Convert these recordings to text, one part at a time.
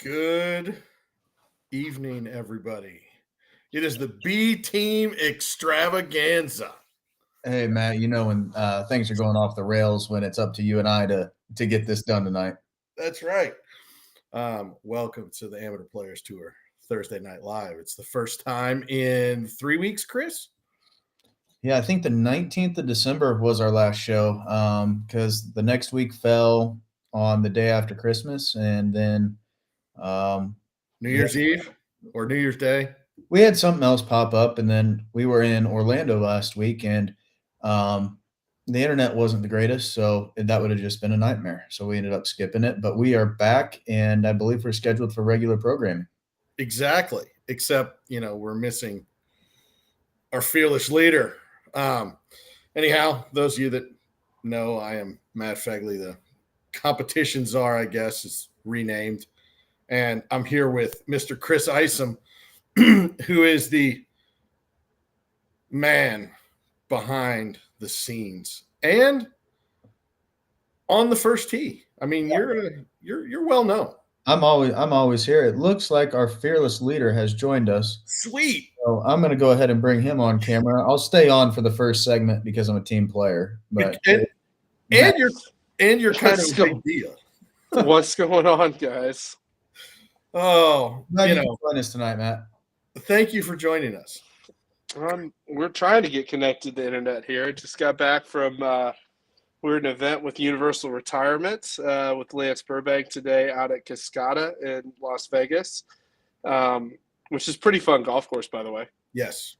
Good evening, everybody. It is the B Team Extravaganza. Hey Matt, you know when things are going off the rails when it's up to you and I to get this done tonight. That's right. Welcome to the Amateur Players Tour Thursday Night Live. It's the first time in 3 weeks, Chris. Yeah, I think the 19th of December was our last show because the next week fell on the day after Christmas, and then um, New Year's Eve or New Year's Day. we had something else pop up, and then we were in Orlando last week, and the internet wasn't the greatest, so that would have just been a nightmare. So we ended up skipping it, but we are back, and I believe we're scheduled for regular programming. Exactly. Except, we're missing our fearless leader. Anyhow, those of you that know, I am Matt Fegley, the competition czar, I guess, is renamed. And I'm here with Mr. Chris Isom, who is the man behind the scenes and on the first tee. I mean, you're well known. I'm always here. It looks like our fearless leader has joined us. Sweet. So I'm going to go ahead and bring him on camera. I'll stay on for the first segment because I'm a team player. But and you're kind of a big deal. What's going on, guys? Oh, you know, join us tonight, Matt. Thank you for joining us. We're trying to get connected to the internet here. Just got back from we're at an event with Universal Retirement with Lance Burbank today out at Cascada in Las Vegas, which is pretty fun golf course, by the way. Yes.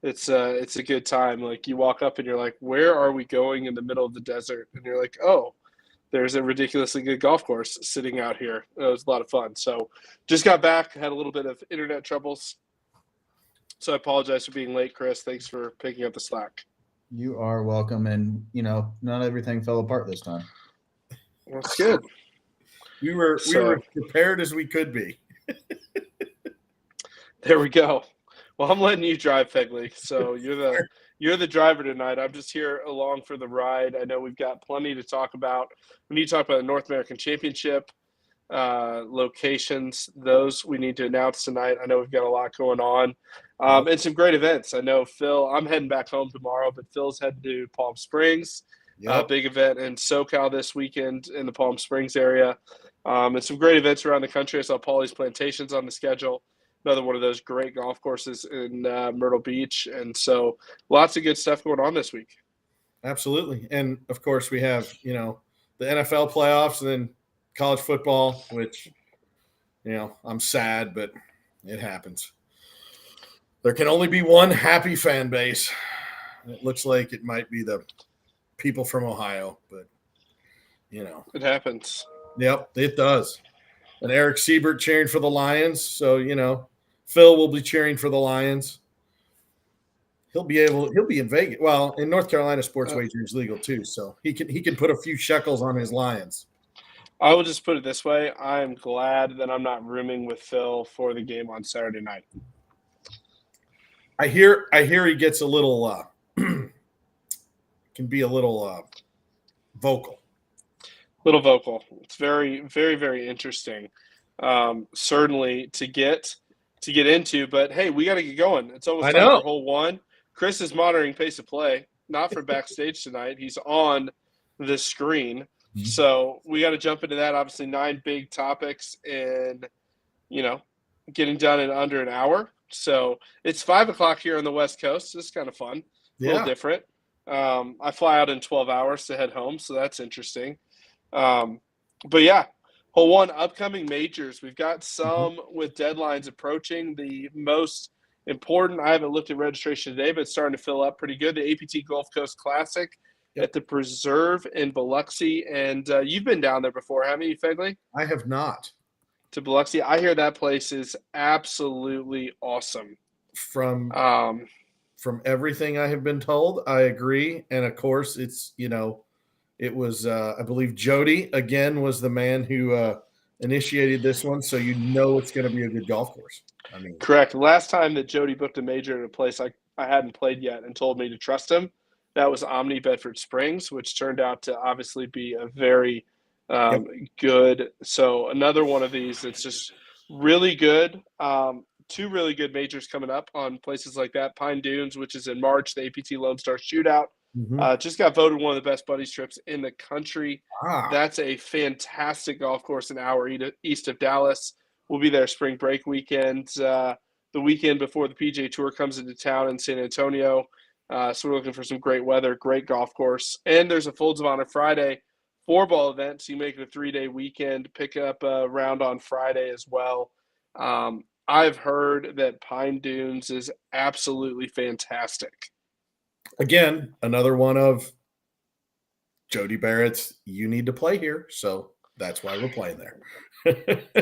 It's a good time. Like, you walk up and you're like, where are we going in the middle of the desert? And you're like, oh, there's a ridiculously good golf course sitting out here. It was a lot of fun. So just got back, had a little bit of internet troubles. So I apologize for being late, Chris. Thanks for picking up the slack. You are welcome. And, not everything fell apart this time. That's good. We were prepared as we could be. There we go. Well, I'm letting you drive, Fegley. So you're the driver tonight. I'm just here along for the ride. I know we've got plenty to talk about. We need to talk about the North American Championship locations. Those we need to announce tonight. I know we've got a lot going on. And some great events. I know Phil, I'm heading back home tomorrow, but Phil's heading to Palm Springs. Yep. Big event in SoCal this weekend in the Palm Springs area. And some great events around the country. I saw Pawleys Plantations on the schedule. Another one of those great golf courses in Myrtle Beach. And so lots of good stuff going on this week. Absolutely. And, of course, we have, the NFL playoffs and then college football, which, I'm sad, but it happens. There can only be one happy fan base. It looks like it might be the people from Ohio, but, It happens. Yep, it does. And Eric Siebert cheering for the Lions. So, Phil will be cheering for the Lions. He'll be in Vegas. Well, in North Carolina, sports wagering is legal too. So he can put a few shekels on his Lions. I will just put it this way. I'm glad that I'm not rooming with Phil for the game on Saturday night. I hear he gets a little can be a little vocal. Little vocal. It's very, very, very interesting. Certainly to get into, but hey, we got to get going. It's almost time for hole one. Chris is monitoring pace of play, not from backstage tonight. He's on the screen. Mm-hmm. So we got to jump into that. Obviously 9 big topics and, getting done in under an hour. So it's 5:00 here on the West Coast. This is kind of fun. A little different. I fly out in 12 hours to head home. So that's interesting. But yeah, hole one, upcoming majors. We've got some with deadlines approaching. The most important, I haven't looked at registration today, but it's starting to fill up pretty good. The APT Gulf Coast Classic at the Preserve in Biloxi. And you've been down there before, haven't you, Fegley? I have not. To Biloxi. I hear that place is absolutely awesome. From everything I have been told, I agree. And of course, it's, it was, I believe Jody, again, was the man who initiated this one. So it's going to be a good golf course. I mean, correct. Last time that Jody booked a major at a place I hadn't played yet and told me to trust him, that was Omni Bedford Springs, which turned out to obviously be a very, Good. So another one of these that's just really good. Two really good majors coming up on places like that. Pine Dunes, which is in March, the APT Lone Star Shootout. Just got voted one of the best buddies trips in the country. That's a fantastic golf course an hour east of Dallas. We'll be there spring break weekend, the weekend before the PGA Tour comes into town in San Antonio. So we're looking for some great weather, great golf course. And there's a Folds of Honor Friday 4-ball event, so you make it a 3-day weekend, pick up a round on Friday as well. I've heard that Pine Dunes is absolutely fantastic. Again, another one of Jody Barrett's you need to play here, so that's why we're playing there.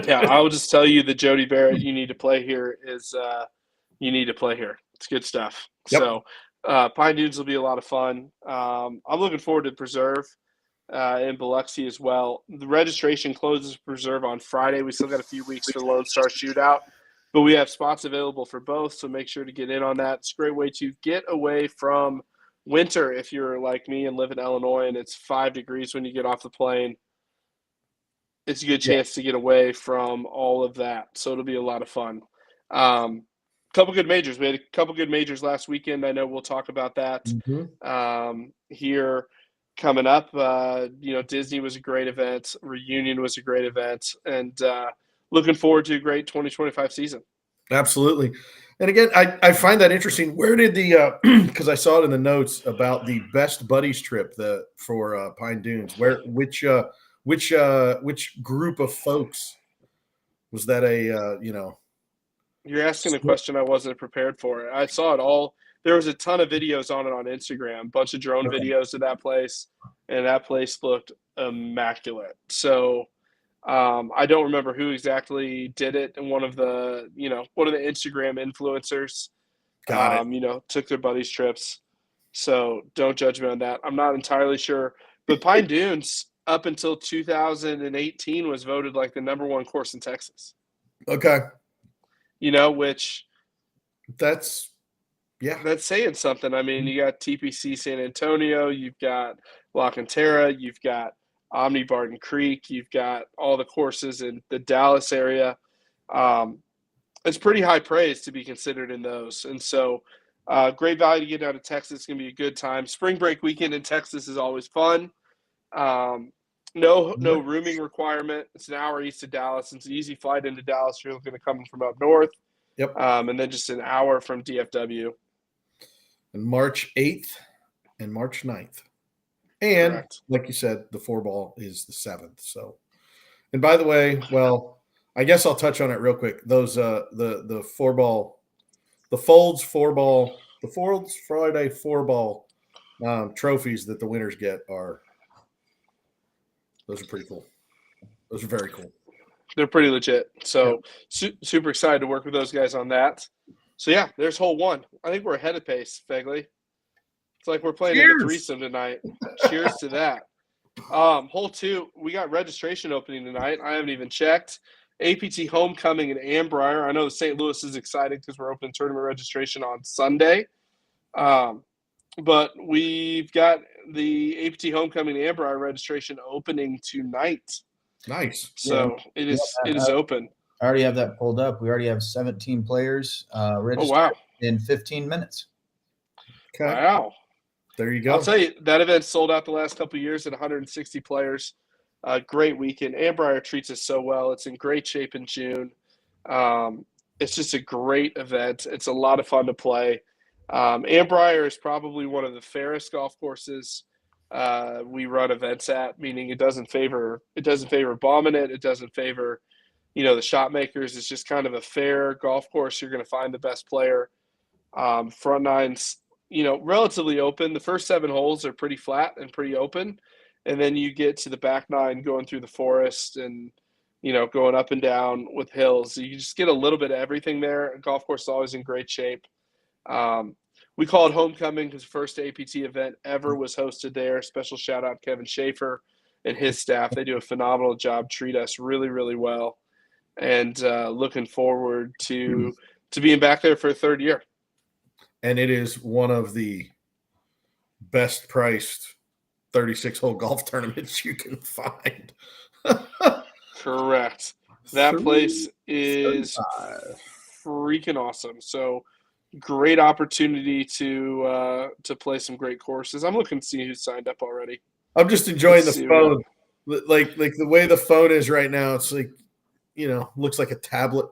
Yeah, I'll just tell you the Jody Barrett you need to play here is you need to play here. It's good stuff. Yep. So Pine Dunes will be a lot of fun. I'm looking forward to Preserve in Biloxi as well. The registration closes Preserve on Friday. We still got a few weeks for the Lone Star Shootout, but we have spots available for both, so make sure to get in on that. It's a great way to get away from winter if you're like me and live in Illinois and it's 5 degrees when you get off the plane. It's a good chance to get away from all of that, so it'll be a lot of fun. Couple good majors. We had a couple good majors last weekend. I know we'll talk about that here coming up. Disney was a great event. Reunion was a great event. And looking forward to a great 2025 season. Absolutely. And again, I find that interesting. Where did the because I saw it in the notes about the best buddies trip for Pine Dunes. Which group of folks was that? You're asking a question I wasn't prepared for. I saw it all. There was a ton of videos on it on Instagram, a bunch of drone videos of that place, and that place looked immaculate. So I don't remember who exactly did it, and one of the Instagram influencers, took their buddies trips. So don't judge me on that. I'm not entirely sure, but Pine Dunes up until 2018 was voted like the #1 course in Texas. Okay. Which that's saying something. I mean, you got TPC San Antonio, you've got La Cantera, you've got Omni Barton Creek, you've got all the courses in the Dallas area. It's pretty high praise to be considered in those. And so great value to get out of Texas. It's going to be a good time. Spring break weekend in Texas is always fun. No rooming requirement. It's an hour east of Dallas. It's an easy flight into Dallas. You're looking to come from up north. Yep. And then just an hour from DFW. And March 8th and March 9th. And correct. Like you said, the 4-ball is the 7th. So, and by the way, well, I guess I'll touch on it real quick. Those the 4-ball, the Folds 4-ball, the Folds Friday 4-ball trophies that the winners get those are pretty cool. Those are very cool. They're pretty legit. So super excited to work with those guys on that. So yeah, there's hole 1. I think we're ahead of pace, Fegley. It's like we're playing in a threesome tonight. Cheers to that. Hole 2, we got registration opening tonight. I haven't even checked. APT Homecoming in Ambrier. I know St. Louis is excited because we're opening tournament registration on Sunday. But we've got the APT Homecoming in Ambrier registration opening tonight. Nice. So it is open. I already have that pulled up. We already have 17 players registered in 15 minutes. Okay. Wow. There you go. I'll tell you, that event sold out the last couple of years at 160 players. Great weekend. Ambrier treats us so well. It's in great shape in June. It's just a great event. It's a lot of fun to play. Ambrier is probably one of the fairest golf courses we run events at, meaning it doesn't favor bombing it. It doesn't favor, the shot makers. It's just kind of a fair golf course. You're going to find the best player. Front nine's, relatively open. The first 7 holes are pretty flat and pretty open. And then you get to the back 9 going through the forest and, going up and down with hills. So you just get a little bit of everything there. Golf course is always in great shape. We call it Homecoming because the first APT event ever was hosted there. Special shout out Kevin Schaefer and his staff. They do a phenomenal job, treat us really, really well. And looking forward to being back there for a 3rd year. And it is one of the best priced 36-hole golf tournaments you can find. Correct. That place is 35. freaking awesome. So great opportunity to play some great courses. I'm looking to see who's signed up already. I'm just enjoying Let's the see phone. Like the way the phone is right now, it's like, looks like a tablet.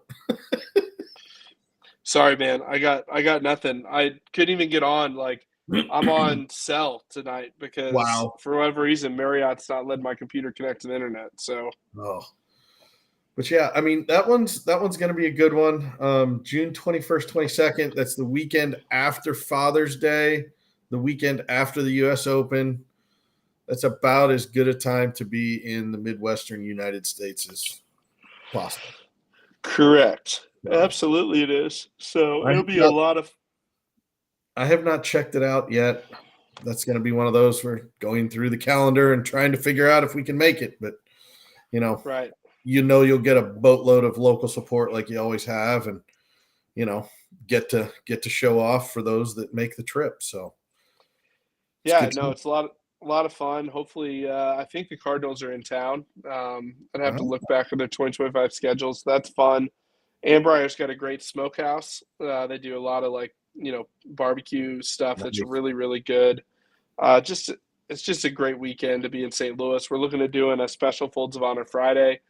Sorry, man. I got nothing. I couldn't even get on. Like, I'm on cell tonight because Wow. for whatever reason, Marriott's not letting my computer connect to the internet. So, But yeah, I mean that one's going to be a good one. June 21st, 22nd. That's the weekend after Father's Day, the weekend after the U.S. Open. That's about as good a time to be in the Midwestern United States as possible. correct. Absolutely, it is. So it'll be a lot of. I have not checked it out yet. That's going to be one of those we're going through the calendar and trying to figure out if we can make it. But right. You'll get a boatload of local support like you always have, and get to show off for those that make the trip. So it's a lot of fun. Hopefully, I think the Cardinals are in town. I'd have to look back at their 2025 schedules. That's fun. Ambrier's got a great smokehouse. They do a lot of barbecue stuff that's really, really good. It's just a great weekend to be in St. Louis. We're looking at doing a special Folds of Honor Friday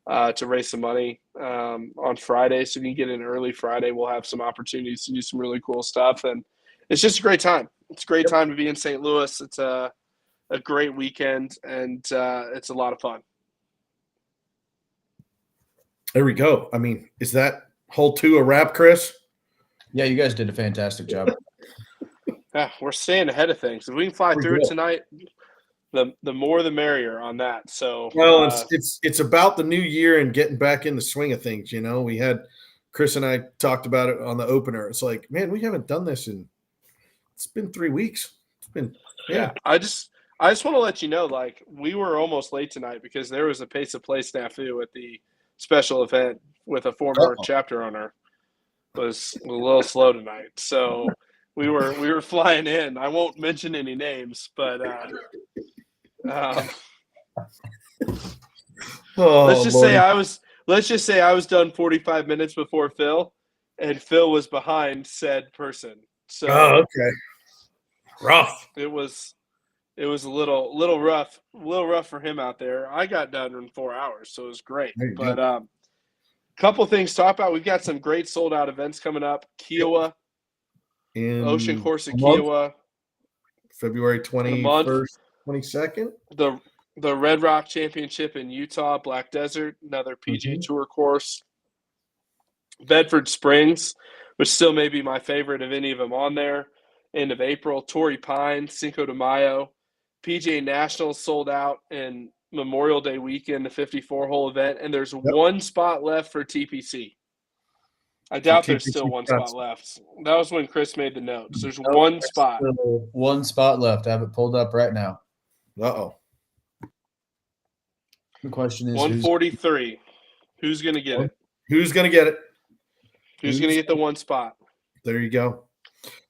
to raise some money on Friday. So if you can get in early Friday, we'll have some opportunities to do some really cool stuff. And it's just a great time. It's a great time to be in St. Louis. It's a great weekend, and it's a lot of fun. There we go. I mean, is that hole 2 a wrap, Chris? Yeah, you guys did a fantastic job. Yeah, we're staying ahead of things. If we can fly through it tonight, the more the merrier on that. So it's about the new year and getting back in the swing of things. We had Chris and I talked about it on the opener. It's like, man, we haven't done this it's been 3 weeks. It's been I just want to let you know, we were almost late tonight because there was a pace of play snafu at the special event with a former chapter owner. Was a little slow tonight, so we were flying in. I won't mention any names, but let's just say I was done 45 minutes before Phil, and Phil was behind said person. So okay, rough. It was a little rough for him out there. I got done in 4 hours, so it was great. But couple things to talk about. We've got some great sold out events coming up. Kiawah, Ocean Course at Kiawah, February 21st, 22nd. The Red Rock Championship in Utah, Black Desert, another PGA Tour course. Bedford Springs, which still may be my favorite of any of them on there. End of April. Torrey Pines, Cinco de Mayo. PGA Nationals sold out in Memorial Day weekend, the 54-hole event, and there's one spot left for TPC. I doubt there's still one spot left. That was when Chris made the notes. There's one spot. One spot left. I have it pulled up right now. Uh-oh. The question is 143. Who's going to get it? Who's going to get it? Who's going to get the one spot? There you go.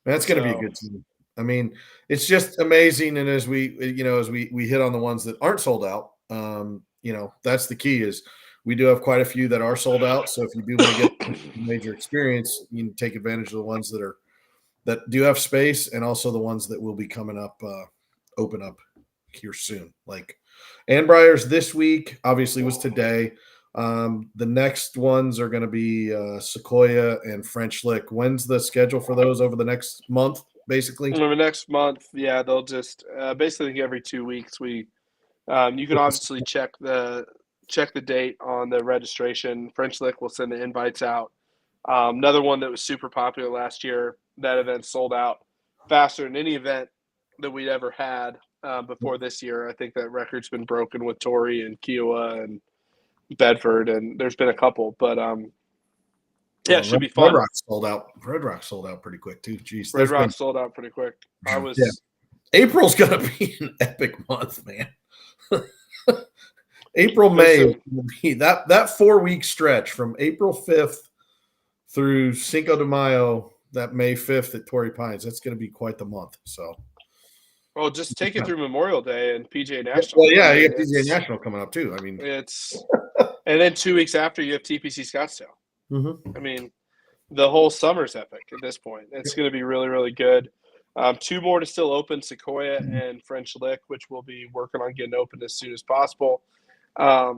That's going to be a good team. I mean, it's just amazing. And as we hit on the ones that aren't sold out, that's the key is we do have quite a few that are sold out. So if you do want to get major experience, you can take advantage of the ones that do have space, and also the ones that will be coming up, open up here soon. Like Annbrier's this week, obviously was today. The next ones are going to be Sequoia and French Lick. When's the schedule for those over the next month? Basically, over the next month, they'll just basically every 2 weeks. You can obviously check the date on the registration. French Lick will send the invites out. Another one that was super popular last year. That event sold out faster than any event that we'd ever had before this year. I think that record's been broken with Torrey and Kiawah and Bedford, and there's been a couple, but it should be fun. Red Rock sold out pretty quick too. Jeez, Red Rock sold out pretty quick. April's gonna be an epic month, man. April, May will be that 4-week stretch from April 5th through Cinco de Mayo, that May 5th at Torrey Pines. That's going to be quite the month. So Well, just take it through Memorial Day and PGA National. Well, yeah, you have PGA National coming up too. I mean, and then 2 weeks after you have TPC Scottsdale. Mm-hmm. I mean, the whole summer's epic at this point. It's going to be really, really good. 2 more to still open, Sequoia and French Lick, which we'll be working on getting open as soon as possible. But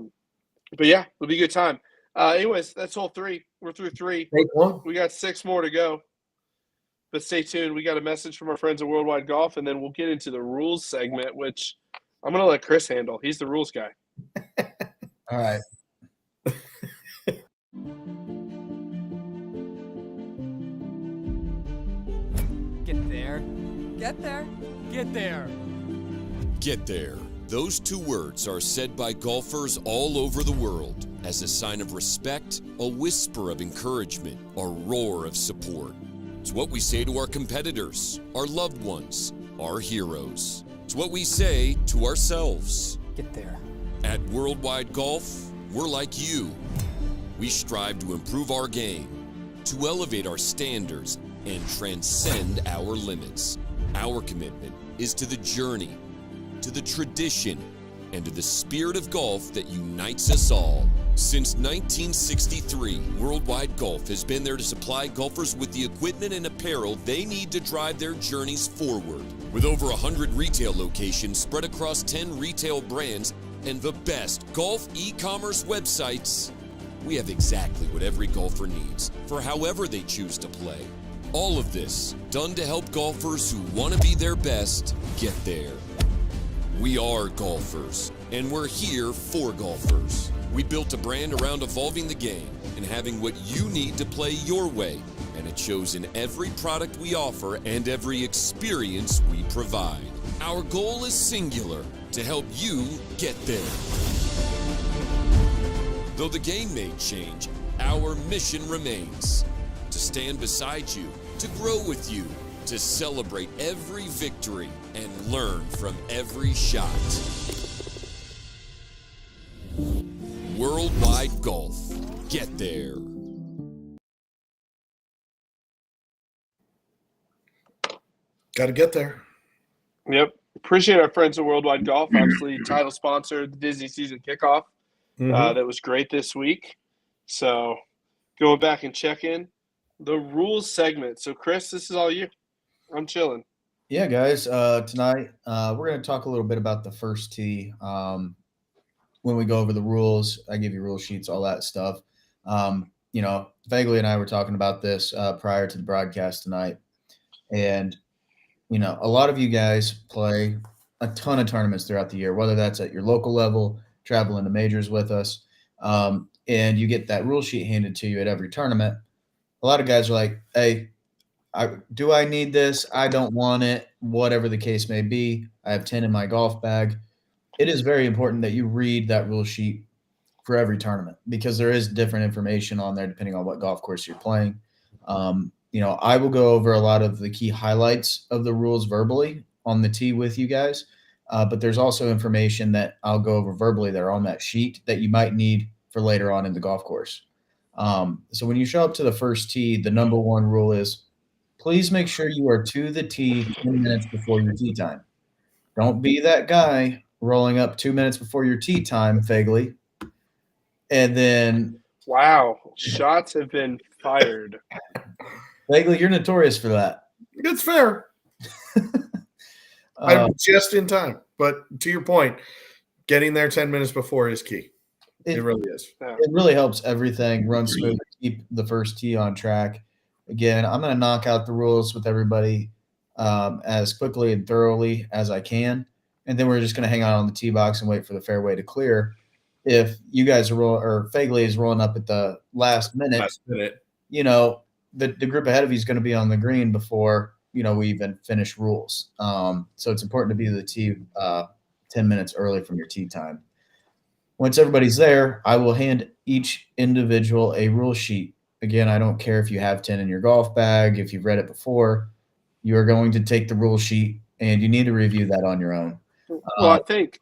yeah, it'll be a good time. Anyways, that's hole 3. We're through 3. We got 6 more to go. But stay tuned. We got a message from our friends at Worldwide Golf, and then we'll get into the rules segment, which I'm going to let Chris handle. He's the rules guy. All right. Get there. Get there. Get there. Get there. Those 2 words are said by golfers all over the world as a sign of respect, a whisper of encouragement, a roar of support. It's what we say to our competitors, our loved ones, our heroes. It's what we say to ourselves. Get there. At Worldwide Golf, we're like you. We strive to improve our game, to elevate our standards, and transcend our limits. Our commitment is to the journey, to the tradition, and to the spirit of golf that unites us all. Since 1963, Worldwide Golf has been there to supply golfers with the equipment and apparel they need to drive their journeys forward. With over 100 retail locations spread across 10 retail brands and the best golf e-commerce websites, we have exactly what every golfer needs for however they choose to play. All of this done to help golfers who want to be their best get there. We are golfers, and we're here for golfers. We built a brand around evolving the game and having what you need to play your way, and it shows in every product we offer and every experience we provide. Our goal is singular, to help you get there. Though the game may change, our mission remains. To stand beside you, to grow with you, to celebrate every victory and learn from every shot. Worldwide Golf. Get there. Got to get there. Yep. Appreciate our friends at Worldwide Golf. Obviously, title sponsor, the Disney season kickoff. That was great this week. So, going back and checking the rules segment. So, Chris, this is all you. I'm chilling. Yeah, guys. Tonight, we're going to talk a little bit about the first tee. When we go over the rules, I give you rule sheets, all that stuff. Vaguely and I were talking about this prior to the broadcast tonight. And, a lot of you guys play a ton of tournaments throughout the year, whether that's at your local level, travel into majors with us, and you get that rule sheet handed to you at every tournament. A lot of guys are like, hey, do I need this? I don't want it, whatever the case may be. I have 10 in my golf bag. It is very important that you read that rule sheet for every tournament because there is different information on there depending on what golf course you're playing. I will go over a lot of the key highlights of the rules verbally on the tee with you guys, but there's also information that I'll go over verbally that are on that sheet that you might need for later on in the golf course. So when you show up to the first tee, the number one rule is please make sure you are to the tee 10 minutes before your tee time. Don't be that guy rolling up 2 minutes before your tee time, Fagley. And then – wow, shots have been fired. Fagley, you're notorious for that. It's fair. I'm just in time. But to your point, getting there 10 minutes before is key. It really is. It really helps everything run smooth, keep the first tee on track. Again, I'm going to knock out the rules with everybody as quickly and thoroughly as I can. And then we're just going to hang out on the tee box and wait for the fairway to clear. If you guys are Fagley is rolling up at the last minute, the group ahead of you is going to be on the green before, we even finish rules. So it's important to be to the tee 10 minutes early from your tee time. Once everybody's there, I will hand each individual a rule sheet. Again, I don't care if you have 10 in your golf bag, if you've read it before, you are going to take the rule sheet and you need to review that on your own. I think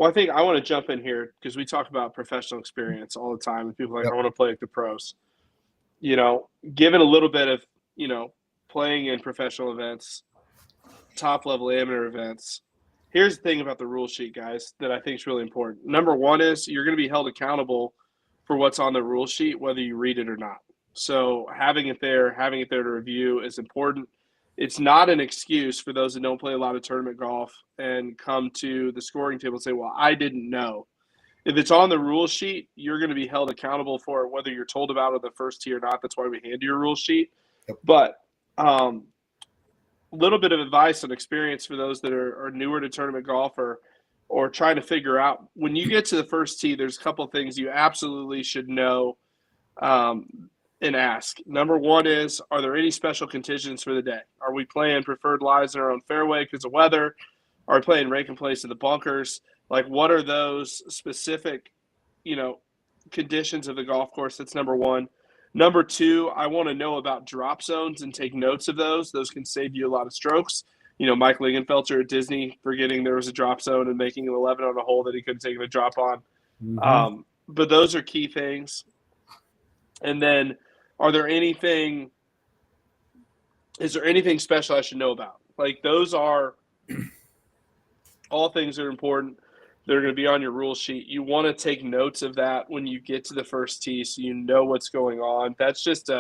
I want to jump in here because we talk about professional experience all the time and people are like, I want to play like the pros. Given a little bit of, playing in professional events, top-level amateur events, here's the thing about the rule sheet, guys, that I think is really important. Number one is you're going to be held accountable for what's on the rule sheet, whether you read it or not. So having it there to review is important. It's not an excuse for those that don't play a lot of tournament golf and come to the scoring table and say, well, I didn't know. If it's on the rule sheet, you're going to be held accountable for it, whether you're told about it on the first tee or not. That's why we hand you a rule sheet. Yep. But little bit of advice and experience for those that are newer to tournament golf or trying to figure out, when you get to the first tee, there's a couple of things you absolutely should know and ask. Number one is, are there any special conditions for the day? Are we playing preferred lies in our own fairway because of weather? Are we playing rake and place in the bunkers? Like, what are those specific, conditions of the golf course? That's number one. Number two, I want to know about drop zones and take notes of those. Those can save you a lot of strokes. Mike Lingenfelter at Disney forgetting there was a drop zone and making an 11 on a hole that he couldn't take a drop on. Mm-hmm. But those are key things. And then, is there anything special I should know about? Like, those are all things that are important. They're going to be on your rule sheet. You want to take notes of that when you get to the first tee so you know what's going on. That's just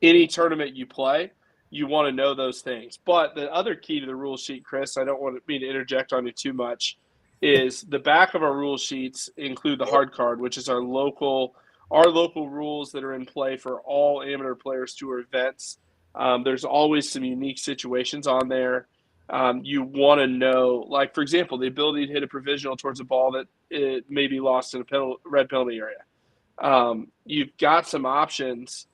any tournament you play, you want to know those things. But the other key to the rule sheet, Chris, I don't want me to interject on you too much, is the back of our rule sheets include the hard card, which is our local rules that are in play for all amateur players tour events. There's always some unique situations on there. You want to know, like, for example, the ability to hit a provisional towards a ball that it may be lost in a red penalty area. You've got some options.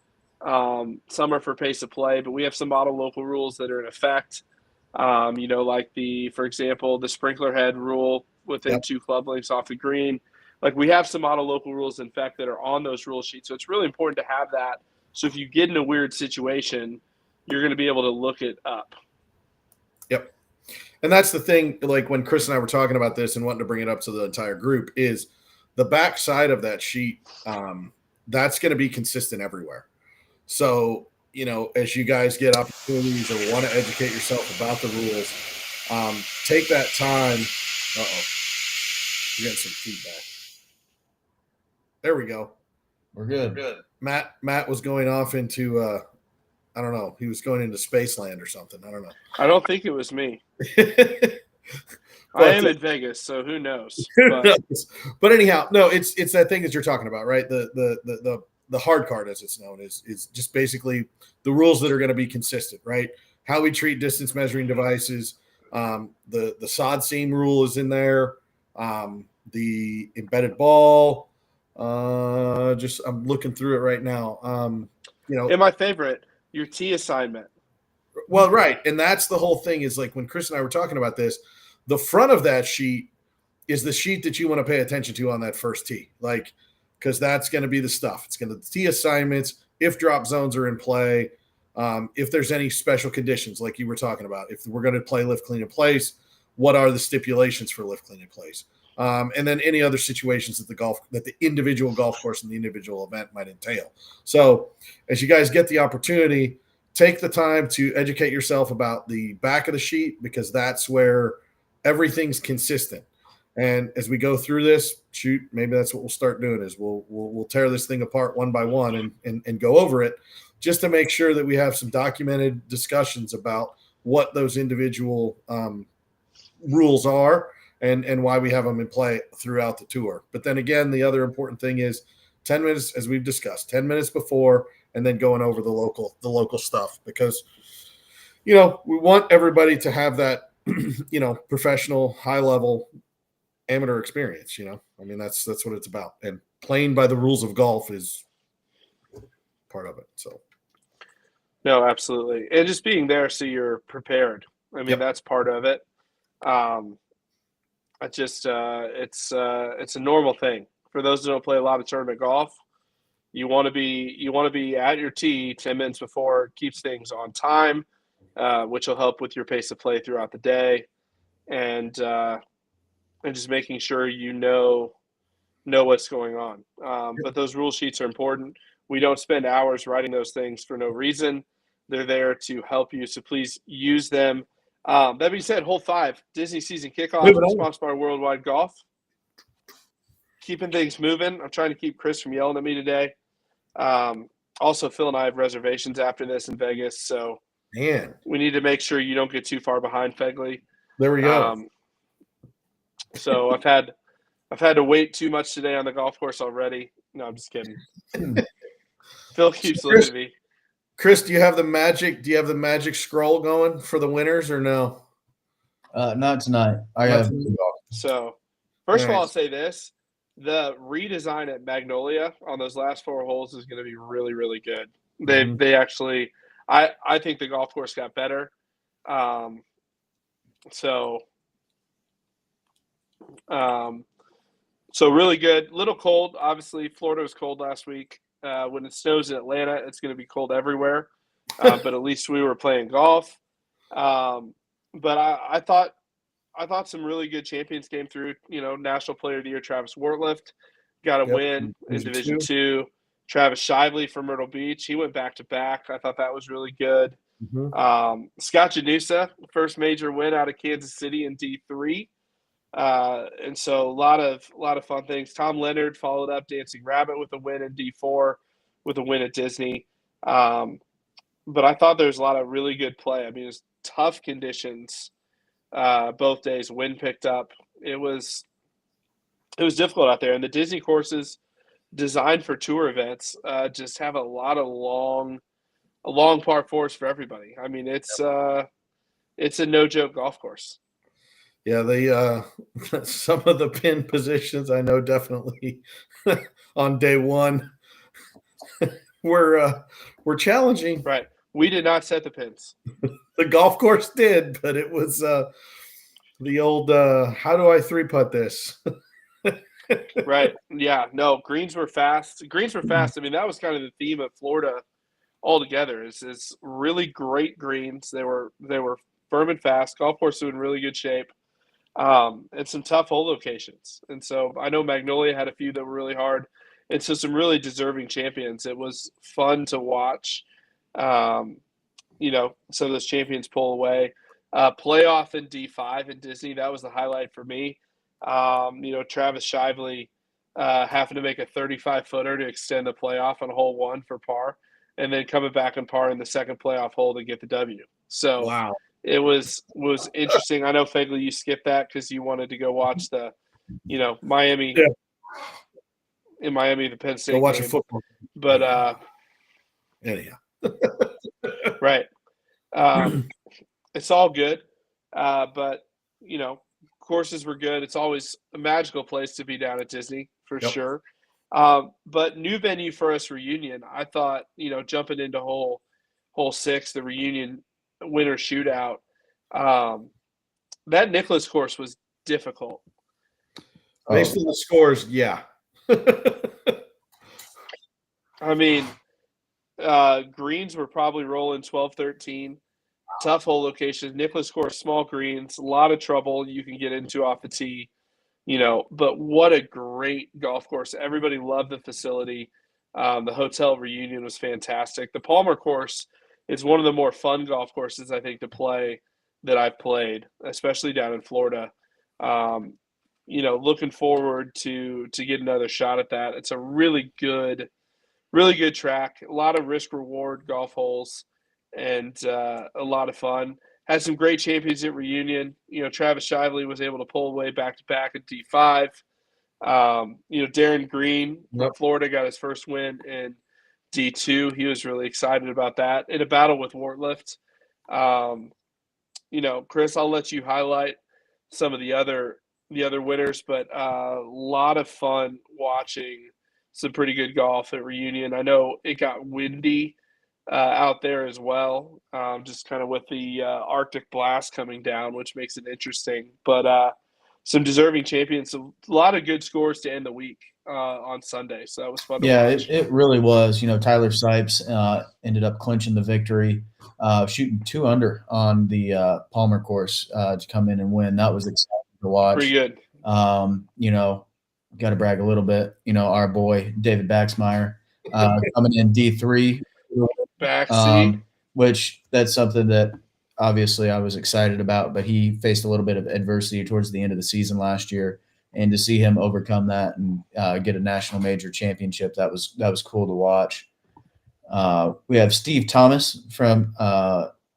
Some are for pace of play, but we have some model local rules that are in effect. Like for example, the sprinkler head rule within 2 club lengths off the green. Like, we have some model local rules in fact that are on those rule sheets. So it's really important to have that. So if you get in a weird situation, you're going to be able to look it up. Yep. And that's the thing, like when Chris and I were talking about this and wanting to bring it up to the entire group, is the back side of that sheet. That's going to be consistent everywhere. So, as you guys get opportunities or want to educate yourself about the rules, take that time. Uh-oh. We're getting some feedback. There we go. We're good. Matt was going off into I don't know. He was going into Spaceland or something. I don't know. I don't think it was me. I am in Vegas, so who knows? But anyhow, no, it's that thing that you're talking about, right? The hard card, as it's known, is just basically the rules that are going to be consistent, right? How we treat distance measuring devices. The sod seam rule is in there. The embedded ball. I'm looking through it right now. And my favorite, your tee assignment. Well, right. And that's the whole thing, is like when Chris and I were talking about this, the front of that sheet is the sheet that you want to pay attention to on that first tee. Like, because that's going to be the stuff. It's going to tee assignments, if drop zones are in play, if there's any special conditions like you were talking about. If we're going to play lift, clean, and place, what are the stipulations for lift, clean, and place? And then any other situations that the individual golf course and the individual event might entail. So as you guys get the opportunity, take the time to educate yourself about the back of the sheet, because that's where everything's consistent. And as we go through this, maybe that's what we'll start doing, is we'll tear this thing apart one by one and go over it, just to make sure that we have some documented discussions about what those individual rules are and why we have them in play throughout the tour. But then again, the other important thing is 10 minutes, as we've discussed, 10 minutes before, and then going over the local stuff, because, we want everybody to have that, professional, high level amateur experience. I mean, that's what it's about. And playing by the rules of golf is part of it. So. No, absolutely. And just being there so you're prepared. I mean, That's part of it. It's a normal thing for those who don't play a lot of tournament golf. You want to be at your tee 10 minutes before. It keeps things on time, which will help with your pace of play throughout the day, and just making sure you know what's going on. But those rule sheets are important. We don't spend hours writing those things for no reason. They're there to help you, so please use them That being said, hole 5, Disney season kickoff, sponsored by Worldwide Golf. Keeping things moving. I'm trying to keep Chris from yelling at me today. Also, Phil and I have reservations after this in Vegas, so we need to make sure you don't get too far behind Fegley. There we go. So I've had to wait too much today on the golf course already. No, I'm just kidding. Phil keeps looking at me. Chris, do you have the magic scroll going for the winners or no? Not tonight. So first of all, I'll say this. The redesign at Magnolia on those last 4 holes is going to be really, really good. They actually – I think the golf course got better. So really good. Little cold. Obviously, Florida was cold last week. When it snows in Atlanta, it's going to be cold everywhere. But at least we were playing golf. But I thought some really good champions came through. National Player of the Year Travis Wortlift got a win in Division 2. Travis Shively from Myrtle Beach, he went back-to-back. I thought that was really good. Scott Janusa, first major win out of Kansas City in D3. And so a lot of fun things. Tom Leonard followed up Dancing Rabbit with a win in D4, with a win at Disney. But I thought there was a lot of really good play. I mean, it was tough conditions both days. Wind picked up. It was difficult out there. And the Disney courses designed for tour events just have a lot of long par fours for everybody. I mean, it's a no joke golf course. Yeah, they some of the pin positions I know definitely on day one were challenging. Right. We did not set the pins. The golf course did, but it was the old how do I 3-putt this? Right. Yeah. No, greens were fast. I mean, that was kind of the theme of Florida altogether. Is really great greens. They were firm and fast. Golf course was in really good shape. And some tough hole locations. And so I know Magnolia had a few that were really hard. And so some really deserving champions. It was fun to watch, some of those champions pull away. Playoff in D5 in Disney, that was the highlight for me. Travis Shively having to make a 35-footer to extend the playoff on hole 1 for par, and then coming back on par in the second playoff hole to get the W. So wow. It was interesting. I know, Fegley, you skipped that because you wanted to go watch the, Miami. Yeah. In Miami, the Penn State go watch game. a football. But anyhow. Right. It's all good. But, courses were good. It's always a magical place to be down at Disney for sure. But new venue for us, Reunion. I thought, jumping into hole 6, the Reunion winter shootout, that Nicklaus course was difficult. Based on the scores, yeah. I mean, greens were probably rolling 12-13. Tough hole locations. Nicklaus course, small greens, a lot of trouble you can get into off the tee. But what a great golf course. Everybody loved the facility. The hotel Reunion was fantastic. The Palmer course is one of the more fun golf courses, I think, to play that I've played, especially down in Florida. Looking forward to get another shot at that. It's a really good track, a lot of risk reward golf holes, and a lot of fun. Had some great champions at Reunion. Travis Shively was able to pull away back-to-back at D5. Darren Green from Florida got his first win in D2. He was really excited about that in a battle with Wortlift. Chris, I'll let you highlight some of the other winners, but a lot of fun watching some pretty good golf at Reunion. I know it got windy out there as well, just kind of with the Arctic blast coming down, which makes it interesting. But some deserving champions, a lot of good scores to end the week on Sunday. So that was fun to watch. Yeah, it really was. Tyler Sipes ended up clinching the victory, shooting 2 under on the Palmer course to come in and win. That was exciting to watch. Pretty good. Got to brag a little bit. Our boy David Baxmeyer coming in D3, which that's something that obviously I was excited about, but he faced a little bit of adversity towards the end of the season last year. And to see him overcome that and get a national major championship, that was cool to watch. We have Steve Thomas from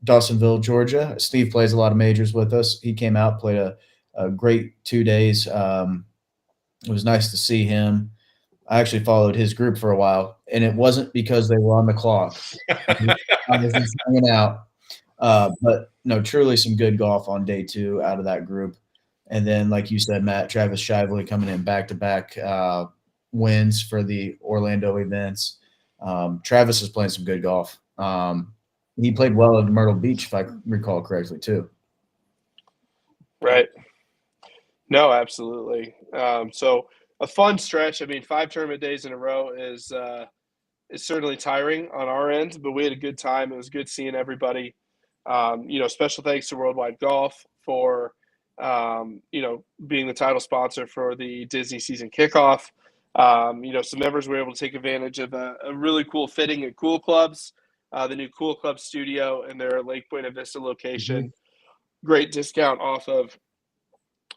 Dawsonville, Georgia. Steve plays a lot of majors with us. He came out, played a great 2 days. It was nice to see him. I actually followed his group for a while, and it wasn't because they were on the clock. I was just hanging out. But no, truly some good golf on day 2 out of that group. And then, like you said, Matt, Travis Shively coming in back-to-back wins for the Orlando events. Travis is playing some good golf. He played well at Myrtle Beach, if I recall correctly, too. Right. No, absolutely. So a fun stretch. I mean, 5 tournament days in a row is certainly tiring on our end, but we had a good time. It was good seeing everybody. Special thanks to Worldwide Golf for, being the title sponsor for the Disney season kickoff. Some members were able to take advantage of a really cool fitting at Cool Clubs, the new Cool Club studio in their Lake Buena Vista location. Mm-hmm. Great discount off of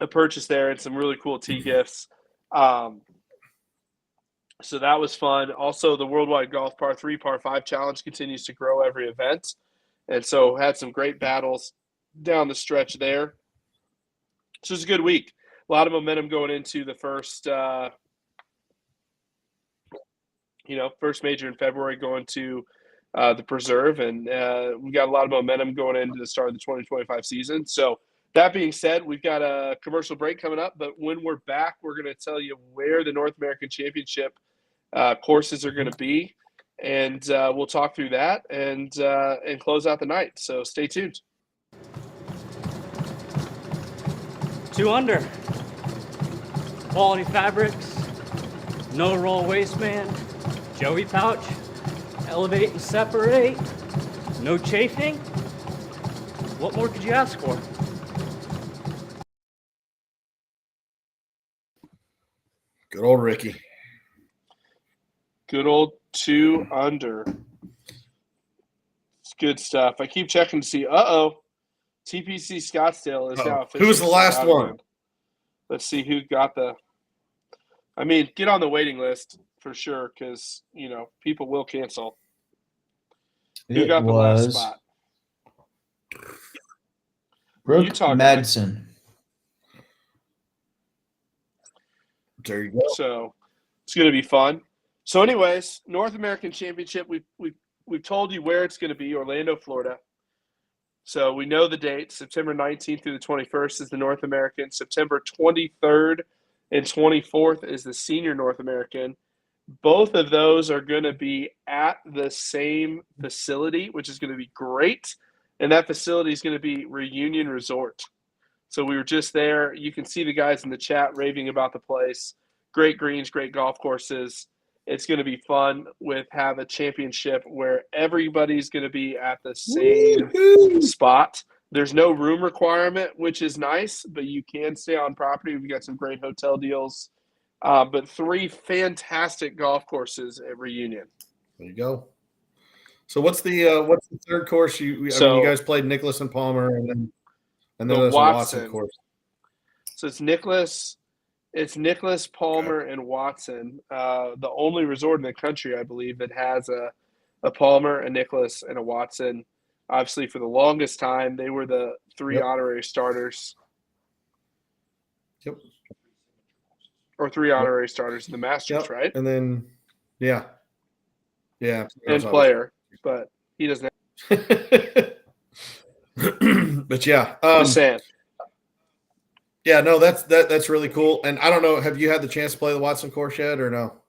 a purchase there and some really cool tee gifts. So that was fun. Also, the Worldwide Golf Par 3, Par 5 Challenge continues to grow every event. And so had some great battles down the stretch there. So it was a good week. A lot of momentum going into the first major in February, going to the Preserve. And we got a lot of momentum going into the start of the 2025 season. So that being said, we've got a commercial break coming up. But when we're back, we're going to tell you where the North American Championship courses are going to be. And we'll talk through that and close out the night. So stay tuned. 2 under. Quality fabrics. No roll waistband. Joey pouch. Elevate and separate. No chafing. What more could you ask for? Good old Ricky. Good old 2 under. It's good stuff. I keep checking to see. TPC Scottsdale is now officially. Who was the last one? Again. Let's see who got get on the waiting list for sure, because people will cancel. Who got the last spot? Brooke Madsen. There you go. So it's going to be fun. So, anyways, North American Championship. We've told you where it's going to be. Orlando, Florida. So we know the date. September 19th through the 21st is the North American. September 23rd and 24th is the Senior North American. Both of those are going to be at the same facility, which is going to be great. And that facility is going to be Reunion Resort. So we were just there. You can see the guys in the chat raving about the place. Great greens, great golf courses. It's going to be fun have a championship where everybody's going to be at the same spot. There's no room requirement, which is nice, but you can stay on property. We've got some great hotel deals. But 3 fantastic golf courses at Reunion. There you go. So what's the third course? You guys played Nicklaus and Palmer, and then there's a Watson course. So it's Nicklaus, Palmer, and Watson. The only resort in the country, I believe, that has a Palmer, a Nicklaus, and a Watson. Obviously, for the longest time, they were the 3 honorary starters. Yep. Or 3 honorary starters in the Masters, right? And then, yeah. And player, but he doesn't have But yeah. Just saying. Yeah, no, that's really cool. And I don't know, have you had the chance to play the Watson course yet or no?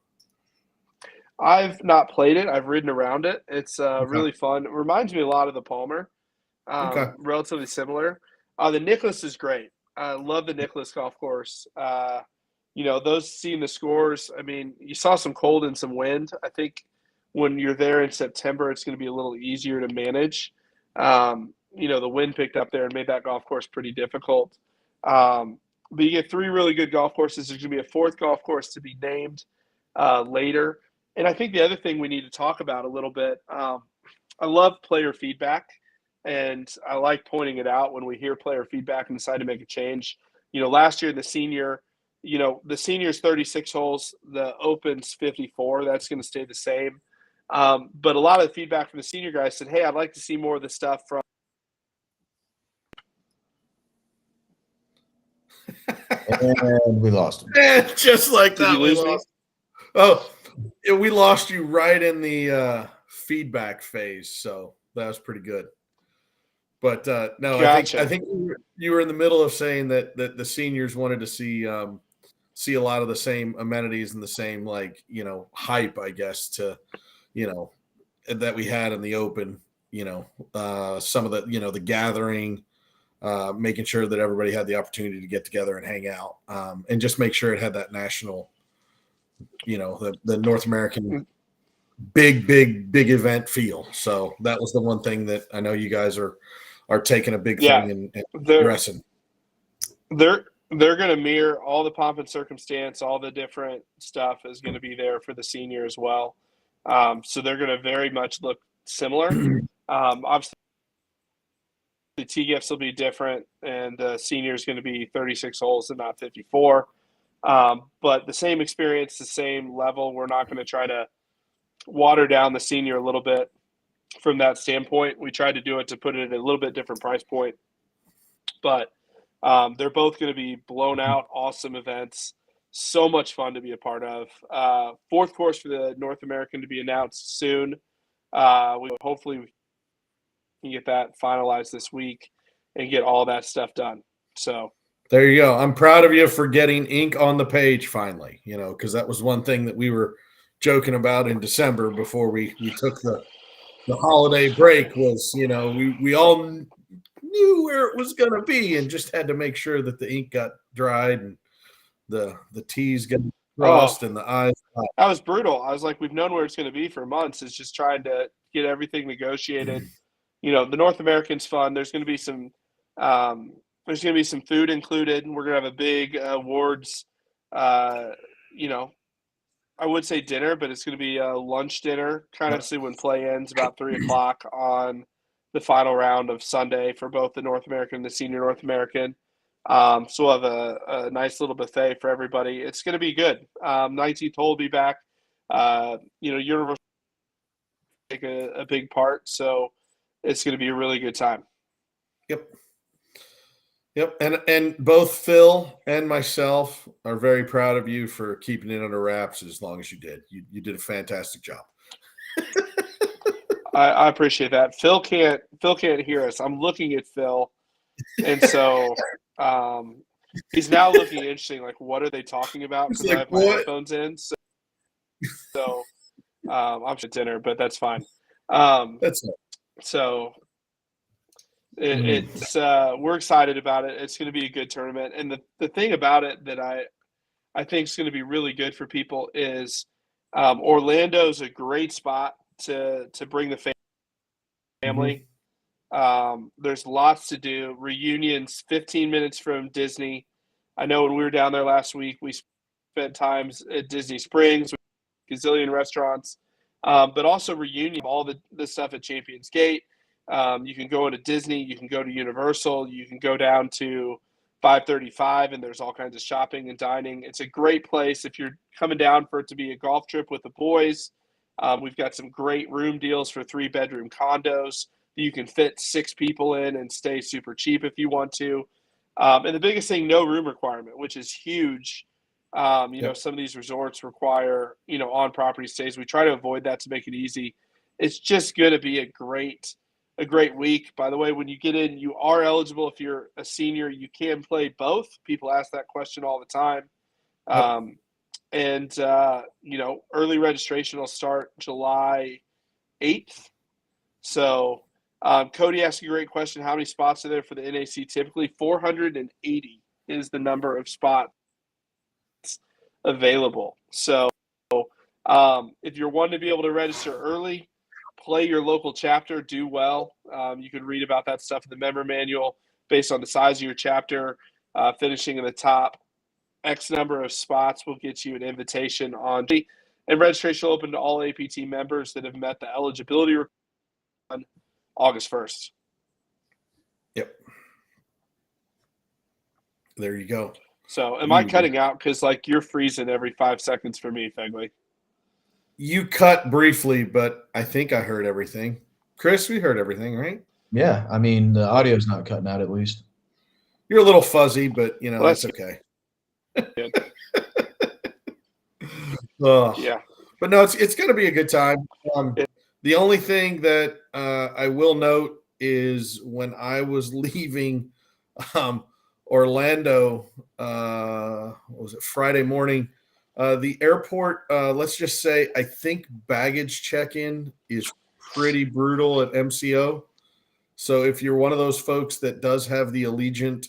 I've not played it. I've ridden around it. It's really fun. It reminds me a lot of the Palmer. Relatively similar. The Nicklaus is great. I love the Nicklaus golf course. Those seeing the scores, I mean, you saw some cold and some wind. I think when you're there in September, it's going to be a little easier to manage. The wind picked up there and made that golf course pretty difficult. But you get 3 really good golf courses. There's going to be a 4th golf course to be named later. And I think the other thing we need to talk about a little bit, I love player feedback. and I like pointing it out when we hear player feedback and decide to make a change. Last year the senior the senior's 36 holes, the open's 54. That's going to stay the same. But a lot of the feedback from the senior guys said, hey, I'd like to see more of the stuff from. And we lost him. And just like Did that, you lose me? Oh, yeah, we lost you right in the feedback phase. So that was pretty good. But no, Gotcha. I think you were in the middle of saying that the seniors wanted to see a lot of the same amenities and the same hype, I guess, to that we had in the open. Some of the the gathering, making sure that everybody had the opportunity to get together and hang out, and just make sure it had that national, the North American big event feel. So that was the one thing that I know you guys are taking a big thing and addressing. They're going to mirror all the pomp and circumstance, all the different stuff is going to be there for the senior as well. So they're going to very much look similar. Obviously, the T-gifts will be different, and the senior is going to be 36 holes and not 54. But the same experience, the same level. We're not going to try to water down the senior a little bit from that standpoint. We tried to do it to put it at a little bit different price point. But they're both going to be blown out, awesome events. So much fun to be a part of. Fourth course for the North American to be announced soon. Hopefully we can get that finalized this week and get all that stuff done. So there you go. I'm proud of you for getting ink on the page finally, because that was one thing that we were joking about in December before we took the holiday break was, we all knew where it was going to be and just had to make sure that the ink got dried and the T's got crossed and the I's. That was brutal. I was like, we've known where it's going to be for months. It's just trying to get everything negotiated. The North American's fun. There's going to be some food included. We're going to have a big awards, I would say dinner, but it's going to be a lunch dinner, kind of see when play ends about 3:00 on the final round of Sunday for both the North American and the Senior North American. So we'll have a nice little buffet for everybody. It's going to be good. 19th hole will be back. Universal take a big part, so it's going to be a really good time. Yep, and both Phil and myself are very proud of you for keeping it under wraps as long as you did. You did a fantastic job. I appreciate that. Phil can't hear us. I'm looking at Phil, and so he's now looking interesting. Like, what are they talking about? Because I have my headphones in. So I'm at dinner, but that's fine. That's it. So. It's we're excited about it. It's going to be a good tournament, and the thing about it that I think is going to be really good for people is Orlando's a great spot to bring the family. There's lots to do. Reunions 15 minutes from Disney. I know when we were down there last week, we spent times at Disney Springs with gazillion restaurants, but also Reunion, all the stuff at Champions Gate. You can go into Disney, you can go to Universal, you can go down to 535, and there's all kinds of shopping and dining. It's a great place if you're coming down for it to be a golf trip with the boys. We've got some great room deals for 3-bedroom condos that you can fit 6 people in and stay super cheap if you want to. And the biggest thing, no room requirement, which is huge. Some of these resorts require, on-property stays. We try to avoid that to make it easy. It's just going to be a great week. By the way, when you get in, you are eligible. If you're a senior, you can play both. People ask that question all the time. Early registration will start July 8th. So Cody asked a great question. How many spots are there for the NAC? Typically 480 is the number of spots available. So if you're wanting to be able to register early, play your local chapter, do well. You can read about that stuff in the member manual based on the size of your chapter. Finishing in the top X number of spots will get you an invitation on. And registration will open to all APT members that have met the eligibility requirement on August 1st. There you go. So am I cutting out? Because, like, you're freezing every 5 seconds for me, Fegley. You cut briefly, but I think I heard everything. Chris, we heard everything, right? Yeah, I mean the audio's not cutting out at least. You're a little fuzzy, but you know Well, that's okay. good. Yeah, but no, it's going to be a good time. The only thing that I will note is when I was leaving Orlando, what was it, Friday morning? The airport, let's just say, I think baggage check-in is pretty brutal at MCO. So if you're one of those folks that does have the Allegiant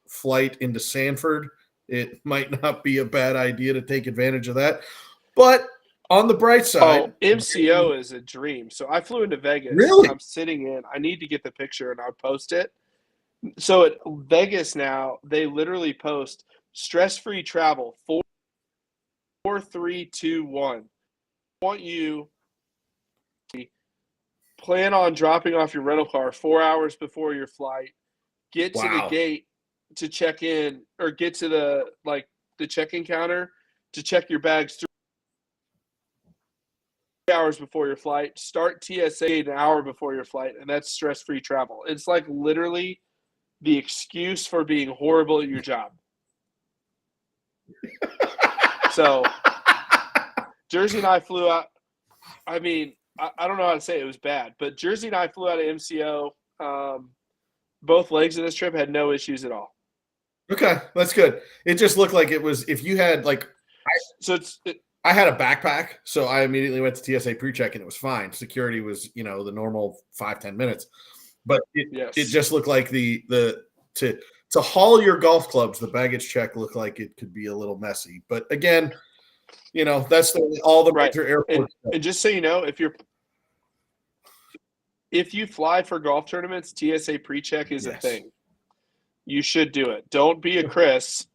flight into Sanford, it might not be a bad idea to take advantage of that. But on the bright side, MCO is a dream. So I flew into Vegas. Really? I'm sitting in. I need to get the picture and I'll post it. So at Vegas now, they literally post stress-free travel 4, 3, 2, 1. I want you to plan on dropping off your rental car 4 hours before your flight. Get to the gate to check in, or get to the check-in counter to check your bags 3 hours before your flight. Start TSA an hour before your flight, and that's stress-free travel. It's like literally the excuse for being horrible at your job. So Jersey and I flew out. I mean, I don't know how to say it. It was bad, but Jersey and I flew out of MCO. Both legs of this trip had no issues at all. Okay, that's good. It just looked like it was, if you had I had a backpack, so I immediately went to TSA pre-check and it was fine. Security was, the normal 5-10 minutes, but it just looked like to haul your golf clubs, the baggage check looked like it could be a little messy. But again, that's all the major airports. And just so you know, if you fly for golf tournaments, TSA pre-check is a thing. You should do it. Don't be a Chris.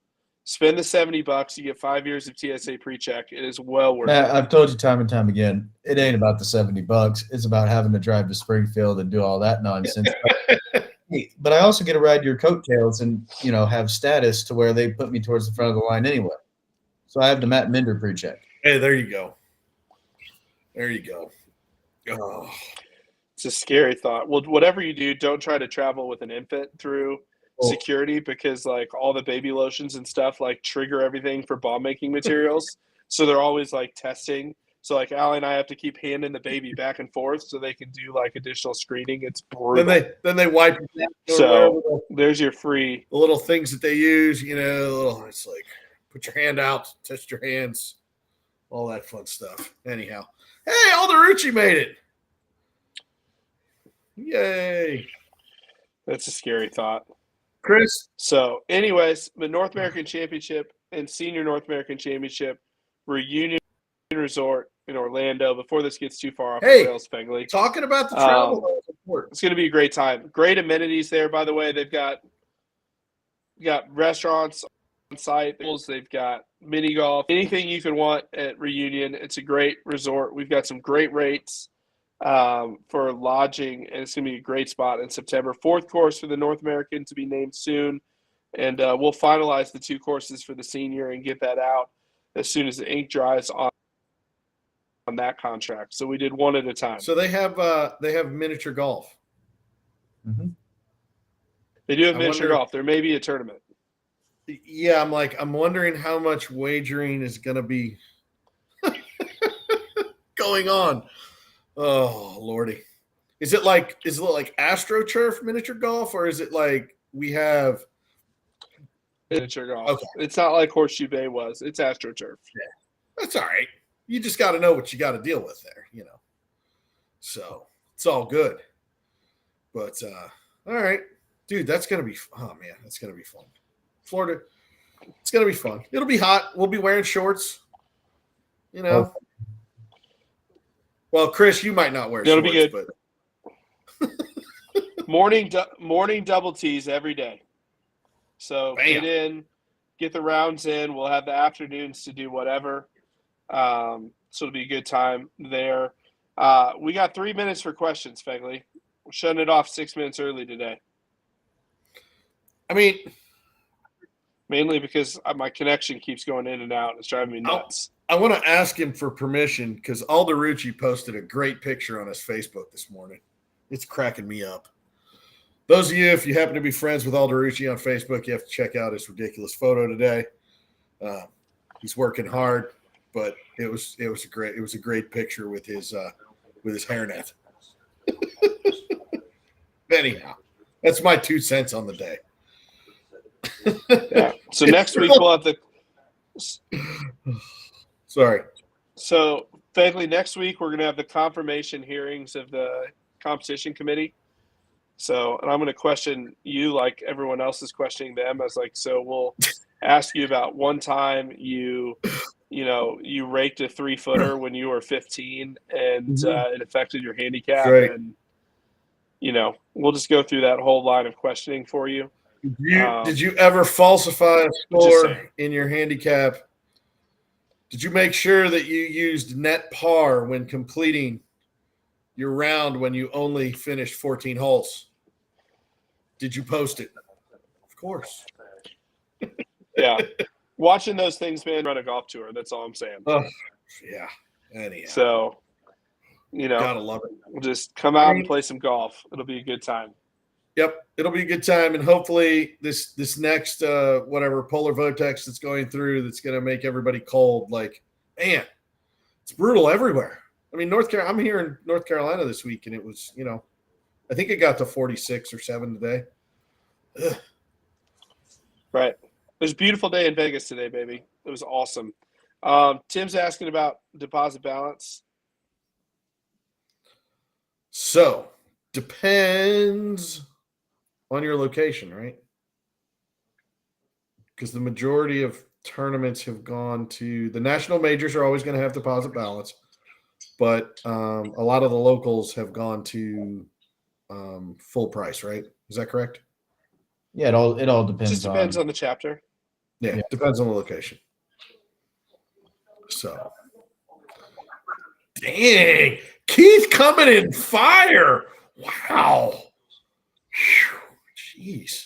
Spend the $70. You get 5 years of TSA pre-check. It is well worth it. I've told you time and time again, it ain't about the $70. It's about having to drive to Springfield and do all that nonsense. But I also get to ride your coattails and, have status to where they put me towards the front of the line anyway. So I have the Matt Minder pre-check. Hey, there you go. There you go. Oh. It's a scary thought. Well, whatever you do, don't try to travel with an infant through security, because all the baby lotions and stuff trigger everything for bomb making materials. So they're always testing. So Allie and I have to keep handing the baby back and forth so they can do additional screening. It's brutal. Then they wipe it down. So there's your free the little things that they use. It's like put your hand out, test your hands, all that fun stuff. Anyhow, hey, Alderucci made it. Yay! That's a scary thought, Chris. So, anyways, the North American Championship and Senior North American Championship Reunion Resort in Orlando. Before this gets too far off the rails, Fegley. Talking about the travel, it's going to be a great time. Great amenities there, by the way. They've got restaurants on site. They've got mini golf. Anything you can want at Reunion. It's a great resort. We've got some great rates for lodging, and it's going to be a great spot in September. 4th course for the North American to be named soon, and we'll finalize the 2 courses for the senior and get that out as soon as the ink dries on that contract. So we did one at a time. So they have miniature golf. Mm-hmm. They do have miniature golf. There may be a tournament. Yeah, I'm wondering how much wagering is going to be going on. Oh, Lordy. Is it like AstroTurf miniature golf, or is it like we have miniature golf? Okay. It's not like Horseshoe Bay was. It's AstroTurf. Yeah. That's all right. You just got to know what you got to deal with there, So it's all good. But all right, dude, that's going to be fun. Florida, it's going to be fun. It'll be hot. We'll be wearing shorts, Oh. Well, Chris, you might not wear It'll shorts, be good. But morning double tees every day. So Bam. get the rounds in. We'll have the afternoons to do whatever. So it'll be a good time there. We got 3 minutes for questions, Fegley. We're shutting it off 6 minutes early today. I mean, mainly because my connection keeps going in and out. It's driving me nuts. I want to ask him for permission because Alderucci posted a great picture on his Facebook this morning. It's cracking me up. Those of you, if you happen to be friends with Alderucci on Facebook, you have to check out his ridiculous photo today. He's working hard, but it was a great picture with his hairnet. Anyhow, that's my 2 cents on the day. Yeah. So next week we'll have the. Sorry. So thankfully next week we're going to have the confirmation hearings of the competition committee. So, and I'm going to question you like everyone else is questioning them. I was like, so we'll ask you about one time you raked a 3-footer when you were 15 and it affected your handicap. Right. And, we'll just go through that whole line of questioning for you. Did you ever falsify a score in your handicap? Did you make sure that you used net par when completing your round when you only finished 14 holes? Did you post it? Of course. Yeah. Watching those things, man, run a golf tour. That's all I'm saying. Oh, yeah. Anyhow. So, gotta love it. We'll just come out and play some golf. It'll be a good time. Yep, it'll be a good time, and hopefully this next whatever polar vortex that's going through that's going to make everybody cold. Like, man, it's brutal everywhere. I mean, I'm here in North Carolina this week, and it was, I think it got to 46 or 7 today. Ugh. Right. It was a beautiful day in Vegas today, baby. It was awesome. Tim's asking about deposit balance. So, depends on your location, right? Because the majority of tournaments have gone to the national majors are always going to have deposit balance, but a lot of the locals have gone to full price, right? Is that correct? Yeah, it all depends. Just depends on the chapter. Yeah, depends on the location. So, dang, Keith coming in fire! Wow. Jeez,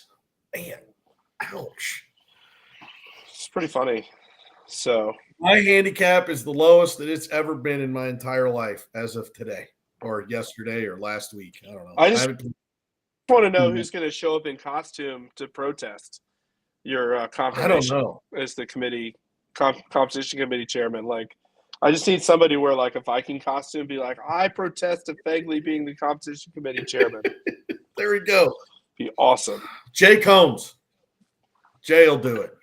man, ouch. It's pretty funny. So my handicap is the lowest that it's ever been in my entire life as of today, or yesterday, or last week. I don't know. I just want to know who's going to show up in costume to protest your confirmation. I don't know. As the competition committee chairman. Like, I just need somebody to wear like a Viking costume, be like, I protest to Fegley being the competition committee chairman. There we go. Be awesome. Jay Combs. Jay will do it.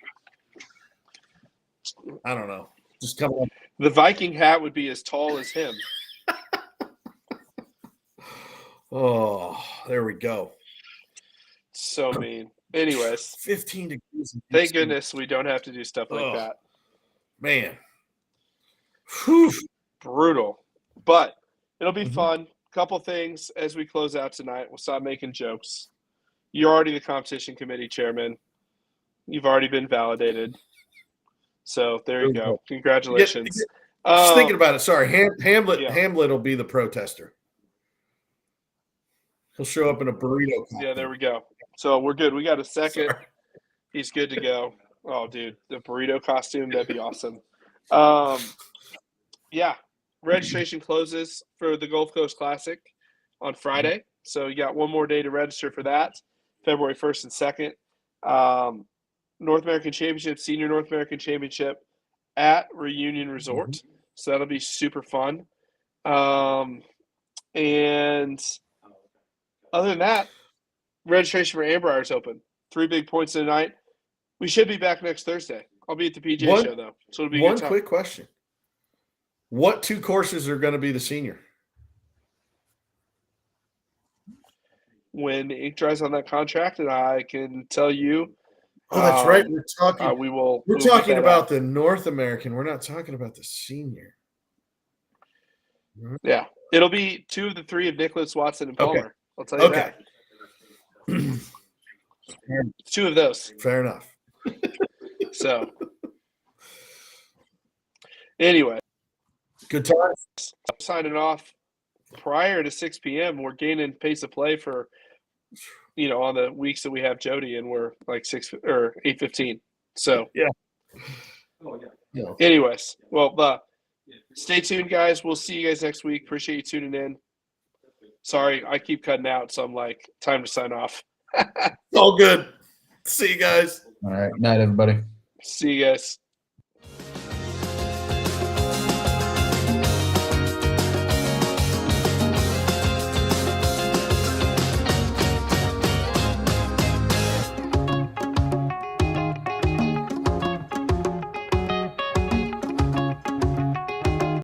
I don't know. Just come on. The Viking hat would be as tall as him. Oh, there we go. So mean. Anyways, 15 degrees. Thank goodness we don't have to do stuff like that. Man. Whew. Brutal. But it'll be fun. Couple things as we close out tonight. We'll stop making jokes. You're already the competition committee chairman. You've already been validated. So there you go. Congratulations. Just thinking about it. Sorry, Hamlet. Yeah. Hamlet will be the protester. He'll show up in a burrito. Yeah, there we go. So we're good. We got a second. Sorry. He's good to go. Oh, dude, the burrito costume, that'd be awesome. Yeah, registration closes for the Gulf Coast Classic on Friday. So you got one more day to register for that, February 1st and 2nd. North American Championship, Senior North American Championship at Reunion Resort. So that'll be super fun. And other than that, registration for Amber Hour is open. 3 big points tonight. We should be back next Thursday. I'll be at the PGA show, though. So it'll be a good time. One quick question. What 2 courses are going to be the senior? When the ink dries on that contract, and I can tell you. Oh, that's right. We're talking. We're talking about the North American. We're not talking about the senior. Yeah, it'll be 2 of the 3 of Nicholas Watson and Palmer. Okay. I'll tell you that. 2 of those. Fair enough. So, anyway, good time. Signing off prior to 6 p.m. We're gaining pace of play for, on the weeks that we have Jody, and we're like 8:15. So Yeah. Anyways, well, stay tuned, guys. We'll see you guys next week. Appreciate you tuning in. Sorry, I keep cutting out, so I'm like, time to sign off. All good. See you guys. All right. Night, everybody. See you guys.